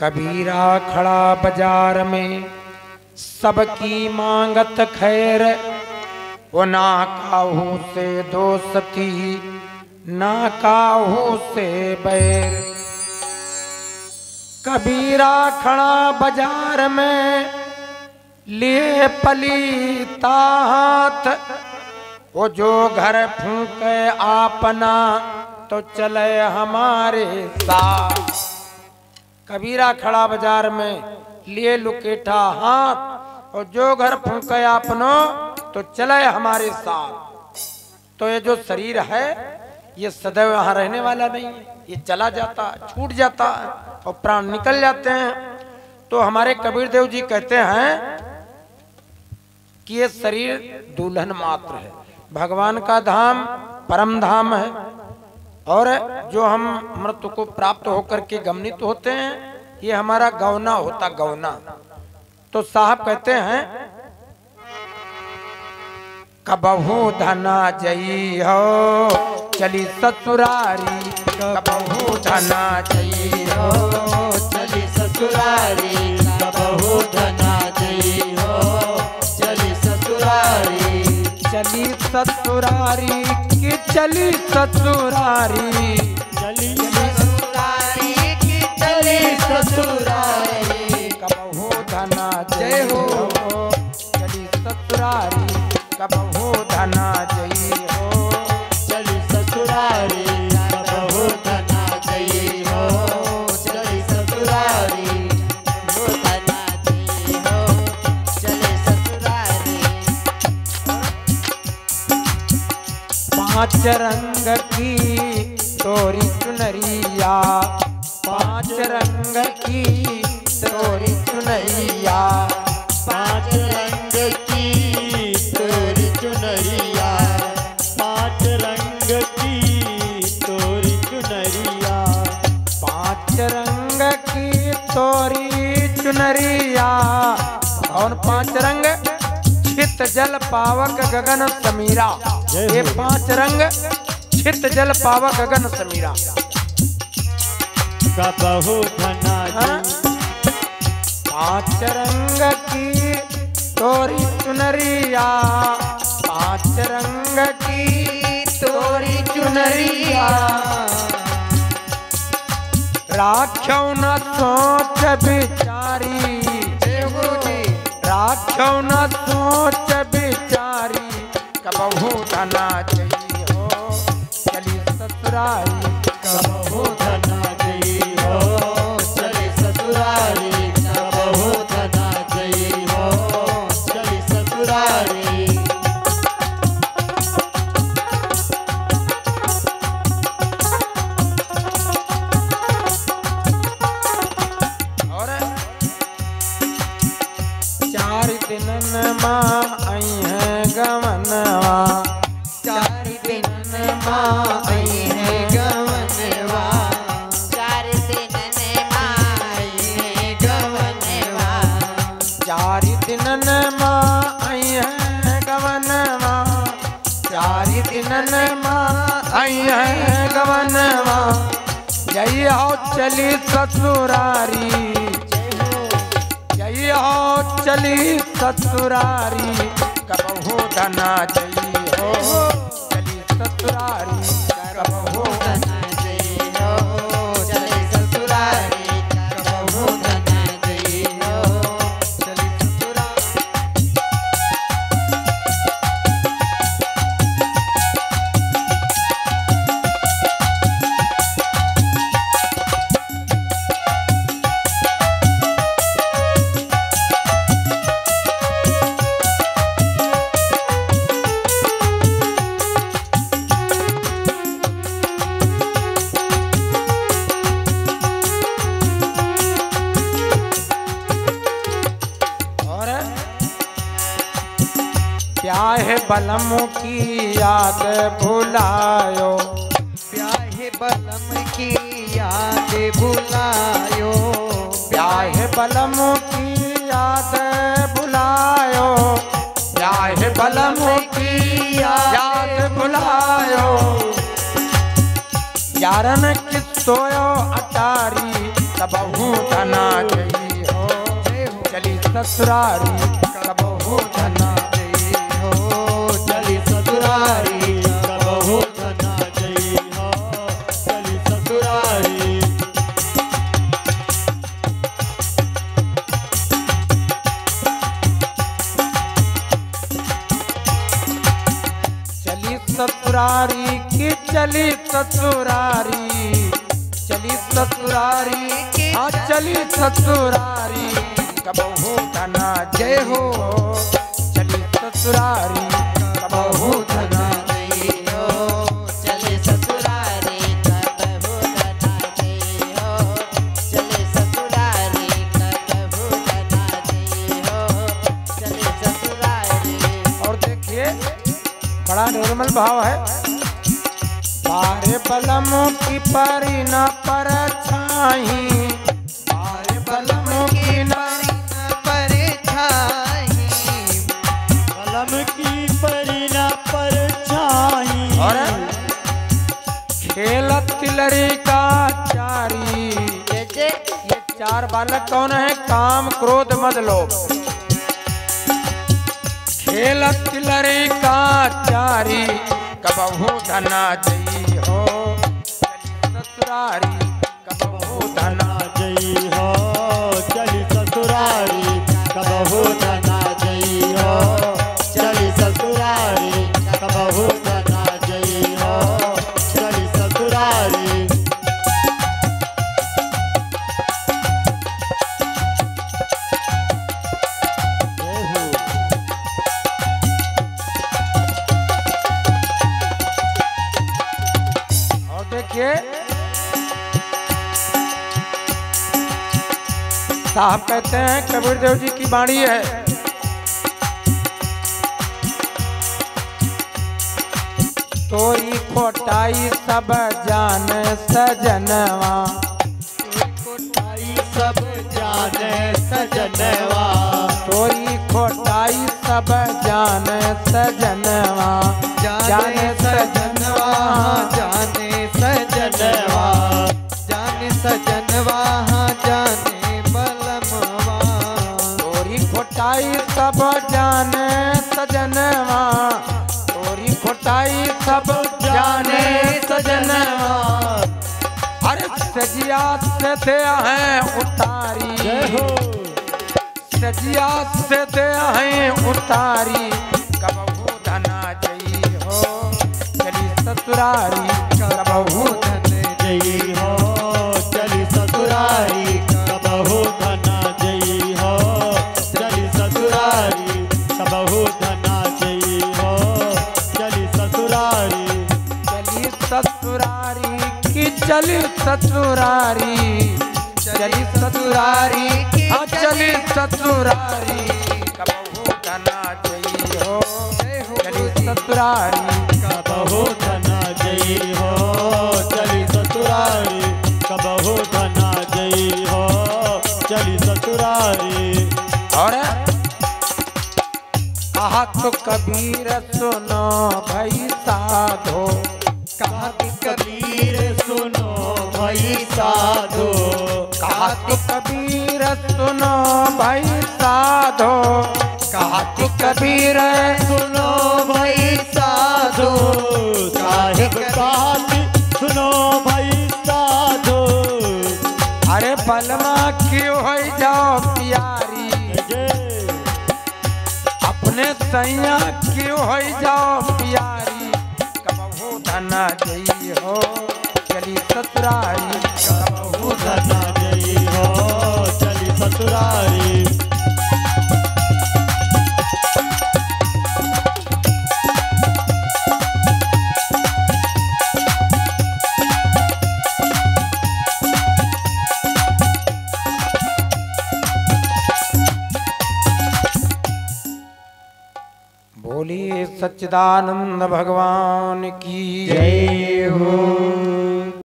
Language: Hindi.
कबीरा खड़ा बाजार में सबकी मांगत खैर, वो ना काहू से दोस्ती ना काहू से बैर। कबीरा खड़ा बाजार में लिए पलीता हाथ, वो जो घर फूके आपना तो चले हमारे साथ। कबीरा खड़ा बाजार में लिए लुकेटा हाथ, और जो घर फूके आपनो तो चले हमारे साथ। तो ये जो शरीर है ये सदैव यहाँ रहने वाला नहीं है, ये चला जाता छूट जाता और प्राण निकल जाते हैं। तो हमारे कबीर देव जी कहते हैं कि ये शरीर दुल्हन मात्र है, भगवान का धाम परम धाम है, और जो हम मृत्यु को प्राप्त होकर के गमनित होते हैं ये हमारा गौना होता गौना। तो साहब कहते हैं कबहू धना जई हो चली ससुरारी, कबहू धना जई हो चली ससुरारी, कबहू धना जई हो चली ससुरारी। चली ससुरारी की चली ससुरारी, चली ससुरारी की चली ससुरारी। कबहू धना जय हो चली ससुरारी, कबहू धना जय हो चली ससुरारी, कबहू धना जई हो चली ससुरारी, कबहू धना जई हो चली ससुरारी। पांच रंग की तोरी चुनरिया, पांच रंग की तोरी चुनरिया, पांच रंग की तोरी चुनरिया, पांच रंग की तोरी चुनरिया। पांच रंग की तोरी चुनरिया। और पांच रंग छित जल पावक गगन समीरा, ये पांच रंग छित जल पावक गगन समीरा। कबहू धना पांच रंग की तोरी चुनरिया, पांच रंग की तोरी चुनरिया। राख्यो न सोच बिचारी, राख्यो न सोच बिचारी, कबहू धना जई हो चली ससुरारी, कबहू धना जई हो चली ससुरारी, कबहू धना जई हो चली ससुरारी। और चार दिनन माँ आई है गवनवा, चार दिन माँ आई है गवनवा, चार दिन माँ आई है गवनवा, चार दिनन माँ आई है गवनवा, चार दिनन माँ आई है गवनवा। जय हो चली ससुरारी, जय हो चली ससुरारी, कबहू धना जई हो चली ससुरारी, कबहू धना जई हो चली ससुरारी, कबहू धना जई हो चली ससुरारी। प्याहे बलम की याद भुलायो, प्याहे बलम की याद भुलायो, प्याहे बलम की याद भुलायो, प्याहे बलम की याद भुलायो। यारन किसोयो अटारी कबहू धना जई हो। चली ससुरारी कबहू धना जई हो। चली ससुरारी कबहू धना जई हो। चली ससुरारी। चली ससुरारी की चली ससुरारी, चली ससुरारी हाँ चली ससुरारी कबहू धना जय हो। चली ससुरारी कबहू धना जई हो। चली ससुरारी कबहू धना जई हो। चली ससुरारी कबहू धना जई हो। चली ससुरारी। और देखिए बड़ा निर्मल भाव है। बारे बलमों की परी न पर छाही, बारे बलमों की न पर छाही। कलम की परिना पर छाई। और खेल तिलरी का चारी। जैसे ये चार बालक कौन है? काम क्रोध मद लोभ। खेल तिलरी का चारी कबहू धना जई हो। चली ससुरारी कबहू धना जई हो। चली ससुरारी कबहू धना जई हो। चली ससुरारी कबहू धना जई हो। चली ससुरारी। और देखिए साहब कहते हैं कबीर देव जी की वाणी है। तोरी खोटाई सब जान सजनवा, कोटाई सब जाने सजनवा। तोरी खोटाई सब जान सजनवा, जाने सजनवा जाने सजनवा। जाने सजनवा जाने बलमवा। तोरी खोटाई सब जान सजनवा, तोरी खोटाई सब जाने सजनवा। अरे सजिया से दे हैं उतारी, सजिया से दे हैं उतारी कबहू धना जई हो। चली ससुरारी कबहू धना जई हो। चली ससुरारी कबहू धना जई हो। चली ससुरारी कबहू धना जई हो। चली ससुरारी। चली ससुरारी की चली ससुरारी, चली ससुरारी हाँ चली ससुरारी कबहू धना जई हो। चली ससुरारी कबहू धना जई हो। चली ससुरारी कबहू धना जई हो। चली ससुरारी। और कहा तो कबीर सुनो भाई साधो, कहा कबीर सुनो भाई साधो। कहा तो कबीर सुनो भाई साधो, कहा तो कबीर सुनो भाई साधो। साहिब कहानी सुनो भाई साधो। अरे बलमा क्यों हो जाओ प्यारी, अपने सैया क्यों हो जाओ प्यारी कबहू धना जई हो। चली ससुरारी कबहू धना जई हो। चली ससुरारी। बोलिए सच्चिदानंद भगवान की जय हो।